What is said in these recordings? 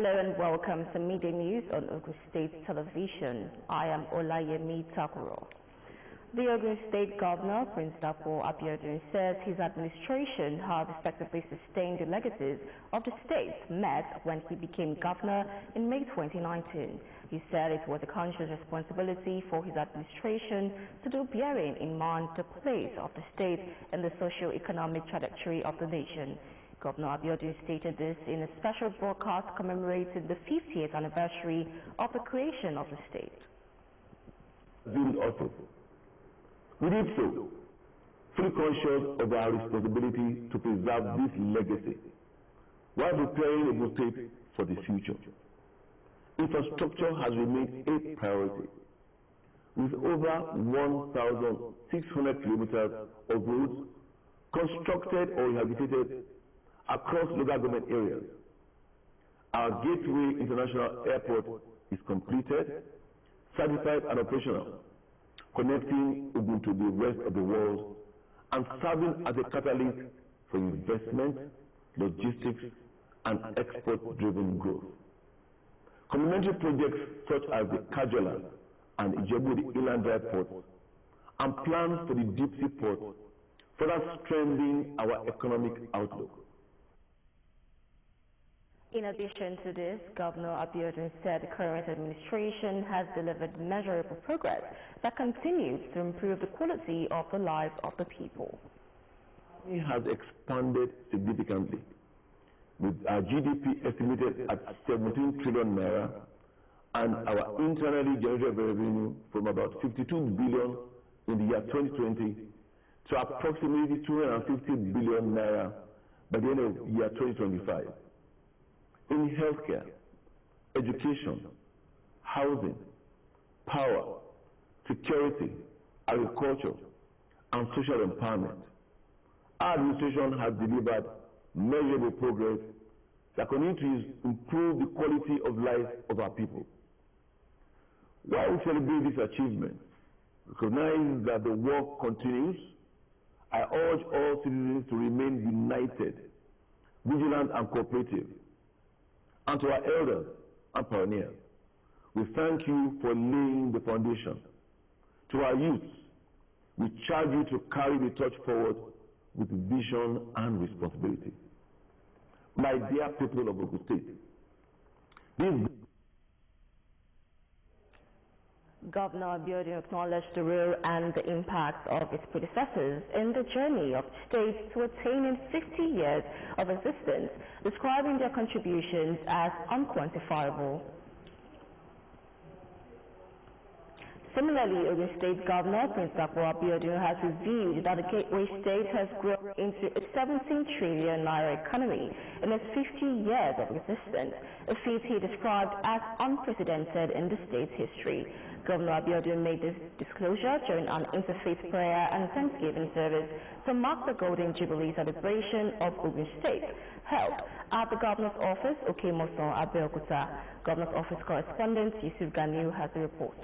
Hello and welcome to Media News on Ogun State Television. I am Olayemi Takuro. The Ogun State Governor, Prince Dapo Abiodun, says his administration has effectively sustained the legacies of the state met when he became governor in May 2019. He said it was a conscious responsibility for his administration to do bearing in mind the place of the state in the socio-economic trajectory of the nation. Governor Abiodun stated this in a special broadcast commemorating the 50th anniversary of the creation of the state. We did so, fully conscious of our responsibility to preserve this legacy while preparing a state for the future. Infrastructure has remained a priority, with over 1,600 kilometers of roads constructed or rehabilitated across local government areas. Our Gateway International Airport is completed, certified and operational, connecting Ogun to the rest of the world and serving as a catalyst for investment, logistics, and export-driven growth. Complementary projects such as the Kajola and Ijebu Inland Drive ports and plans for the deep sea port further strengthening our economic outlook. In addition to this, Governor Abiodun said the current administration has delivered measurable progress that continues to improve the quality of the lives of the people. It has expanded significantly, with our GDP estimated at 17 trillion naira and our internally generated revenue from about 52 billion in the year 2020 to approximately 250 billion naira by the end of the year 2025. In healthcare, education, housing, power, security, agriculture, and social empowerment, our administration has delivered measurable progress that continues to improve the quality of life of our people. While we celebrate this achievement, recognize that the work continues, I urge all citizens to remain united, vigilant, and cooperative. And to our elders and pioneers, we thank you for laying the foundation. To our youths, we charge you to carry the torch forward with vision and responsibility. My dear people of Ogun State, Governor Abiodun acknowledged the role and the impact of its predecessors in the journey of the state to attaining 50 years of existence, describing their contributions as unquantifiable. Similarly, Ogun State Governor Prince Dapo Abiodun has revealed that the Gateway State has grown into a 17 trillion naira economy in its 50 years of existence, a feat he described as unprecedented in the state's history. Governor Abiodun made this disclosure during an interfaith prayer and Thanksgiving service to mark the Golden Jubilee celebration of Ogun State, held at the Governor's Office, Okemoson, Abeokuta. Governor's Office correspondent Yusuf Ganiu has the report.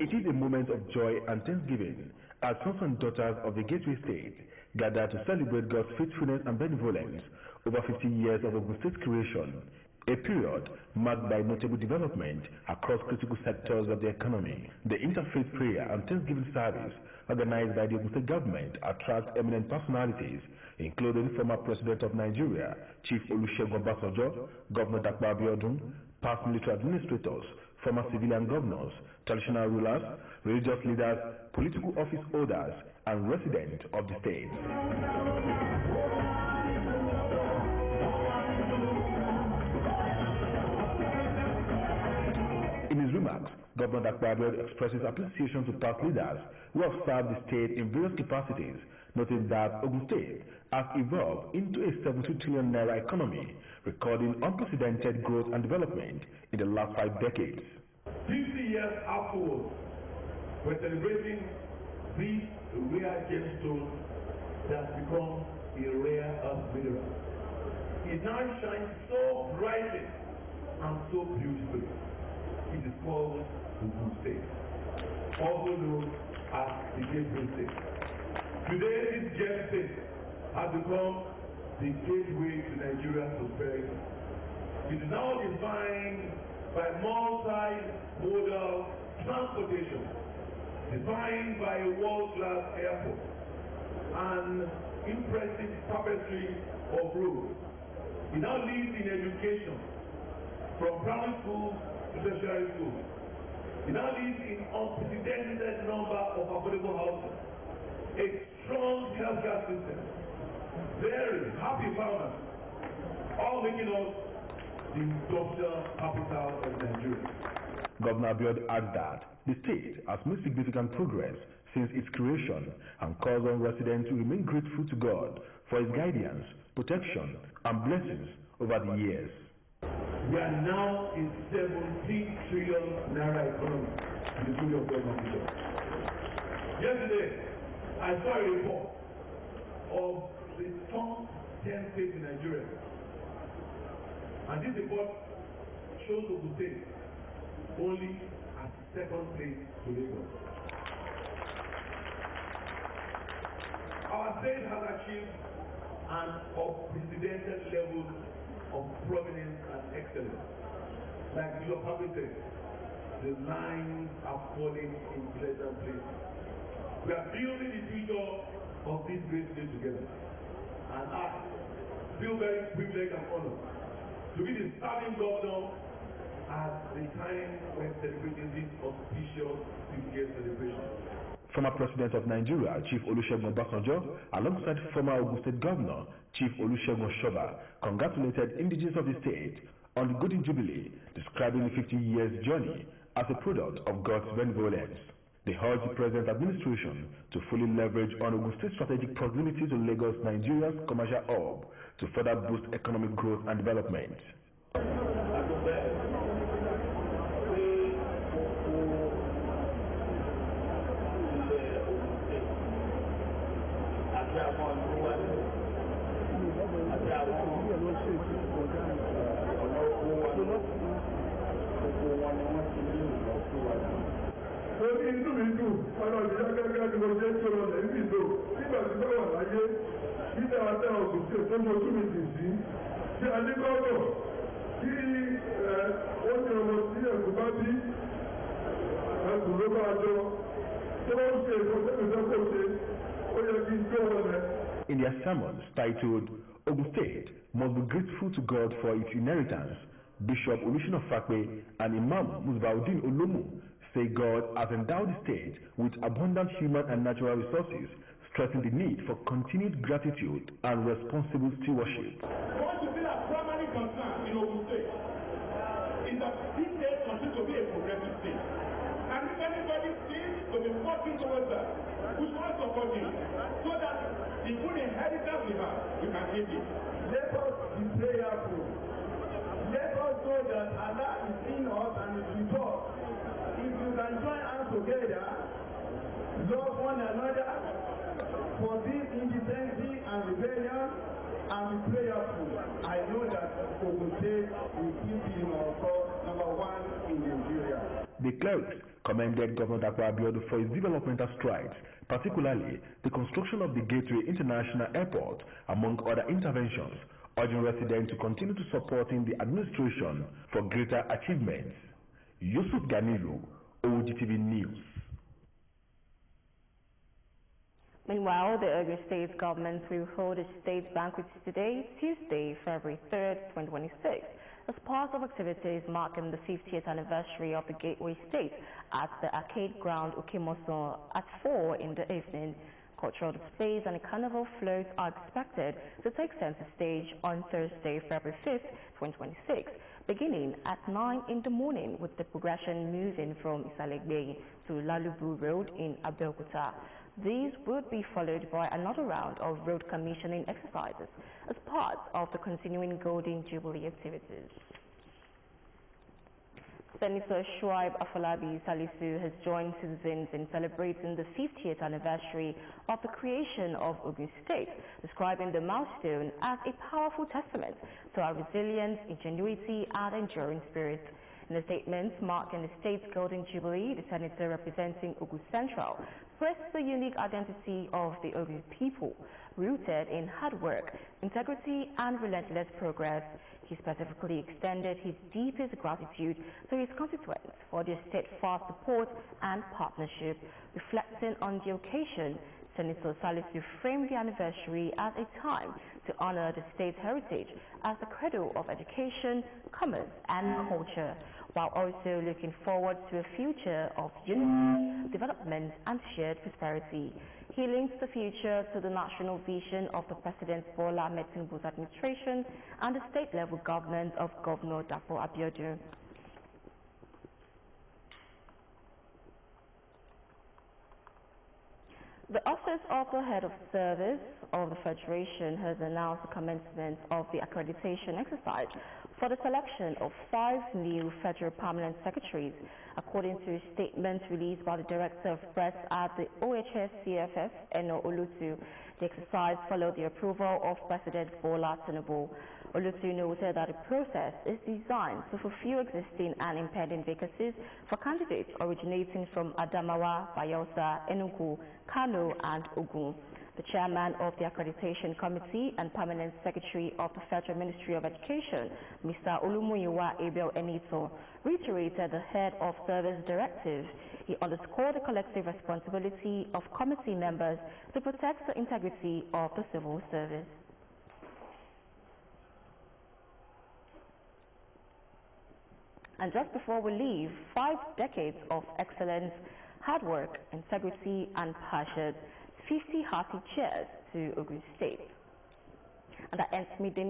It is a moment of joy and thanksgiving as sons and daughters of the Gateway State gather to celebrate God's faithfulness and benevolence over 50 years of Ogun State's creation, a period marked by notable development across critical sectors of the economy. The interfaith prayer and thanksgiving service organized by the Ogun State government attracts eminent personalities, including former President of Nigeria, Chief Olusegun Obasanjo, Governor Dapo Abiodun, past military administrators, former civilian governors, traditional rulers, religious leaders, political office holders, and residents of the state. In his remarks, Governor Dapo Abiodun expresses appreciation to past leaders who have served the state in various capacities, noting that Ogun State has evolved into a 70 trillion naira economy, recording unprecedented growth and development in the last 5 decades. 50 years afterwards, we're celebrating this rare gemstone that has become a rare earth mineral. It now shines so brightly and so beautifully. called Ogun State, also known as the Gateway State. Today, this Gateway State has become the gateway to Nigeria's prosperity. It is now defined by multi-modal transportation, defined by a world-class airport, and impressive tapestry of roads. It now leads in education, from primary schools to tertiary schools. It now leads in unprecedented number of affordable housing, a strong healthcare system, very happy farmers, all making us the industrial capital of Nigeria. Governor Abiodun adds that the state has made significant progress since its creation and calls on residents to remain grateful to God for his guidance, protection, and blessings over the years. We are now in 17 trillion naira economy in the field of government. Yesterday, I saw a report of the top 10 states in Nigeria. And this report shows Ogun State only at second place to Lagos. Our state has achieved an unprecedented level of prominence and excellence. Like your public said, the lines are falling in pleasant places. We are building the future of this great state together. And I feel very privileged and honored to be the starting governor at the time when celebrating this auspicious 50th celebration. Former President of Nigeria, Chief Olusegun Obasanjo, alongside former Ogun State Governor, Chief Olusegun Oshoba, congratulated indigenes of the state on the Golden Jubilee, describing the 50 years journey as a product of God's benevolence. They urged the present administration to fully leverage on Ogun State's strategic proximity to Lagos, Nigeria's commercial hub, to further boost economic growth and development. Orí inú mi dùn, ọ̀nà ìyá gẹ́gẹ́ bí mo jẹ́ tí ọ̀nà ìbí ìdò nígbà tí bá wà láyé bí dáadáa Ògùn State tó mo tún mi dì sí. Tí a ní gọ́gọ̀ tí ó ní ọmọ tí ẹ̀kú bá bí ẹ̀kú ló bá jọ tó ń ṣe ìfọ̀sẹ́fẹ́sẹ́ ṣe ó yẹ kí n tó wọlé. In their sermons titled Ogun State must be grateful to God for its inheritance, Bishop Olushina Fakpe and Imam Musbaudin Olomu say God has endowed the state with abundant human and natural resources, stressing the need for continued gratitude and responsible stewardship. What you feel our primary concern in Ogun State is that this state continues to be a progressive state. And if anybody seems to be working towards that, we should support him so that the good inheritance we have, we can give it. Let us be prayerful. Let us know that Allah is in us and is with us. If you can join hands together, love one another, forgive indecency and rebellion, and be prayerful, I know that Ogun State will keep being our cause #1 in Nigeria. The clerics commended Governor Abiodun for his developmental strides, particularly the construction of the Gateway International Airport, among other interventions, urging residents to continue to supporting the administration for greater achievements. Yusuf Ganilu, OGTV News. Meanwhile, the Ogun State government will hold a state banquet today, Tuesday, February 3rd, 2026, as part of activities marking the 50th anniversary of the Gateway State at the arcade ground Okemoson at 4 in the evening. Cultural displays and a carnival float are expected to take center stage on Thursday, February 5th, 2026, beginning at 9 in the morning, with the progression moving from Isalegbe to Lalubu Road in Abeokuta. These would be followed by another round of road commissioning exercises as part of the continuing Golden Jubilee activities. Senator Shuaib Afolabi Salisu has joined citizens in celebrating the 50th anniversary of the creation of Ogun State, describing the milestone as a powerful testament to our resilience, ingenuity, and enduring spirit. In a statement marking the state's Golden Jubilee, the senator representing Ogun Central pressed the unique identity of the Ogun people, rooted in hard work, integrity, and relentless progress. He specifically extended his deepest gratitude to his constituents for their steadfast support and partnership. Reflecting on the occasion, Senator Salisu framed the anniversary as a time to honor the state's heritage as the cradle of education, commerce, and culture, while also looking forward to a future of unity, development, and shared prosperity. He links the future to the national vision of the President Bola Ahmed Tinubu's administration and the state-level government of Governor Dapo Abiodun. The Office of the Head of Service of the Federation has announced the commencement of the accreditation exercise for the selection of 5 new Federal Permanent Secretaries, according to a statement released by the Director of Press at the OHS-CFF, Eno Olutu. The exercise followed the approval of President Bola Tinubu. Olutu noted that the process is designed to fulfill existing and impending vacancies for candidates originating from Adamawa, Bayelsa, Enugu, Kano, and Ogun. The chairman of the Accreditation Committee and Permanent Secretary of the Federal Ministry of Education, Mr. Olumuyiwa Abel Enito, reiterated the Head of Service directive. He underscored the collective responsibility of committee members to protect the integrity of the civil service. And just before we leave, 5 decades of excellence, hard work, integrity, and passion. 50 hearty cheers to Ogun State. And that ends me.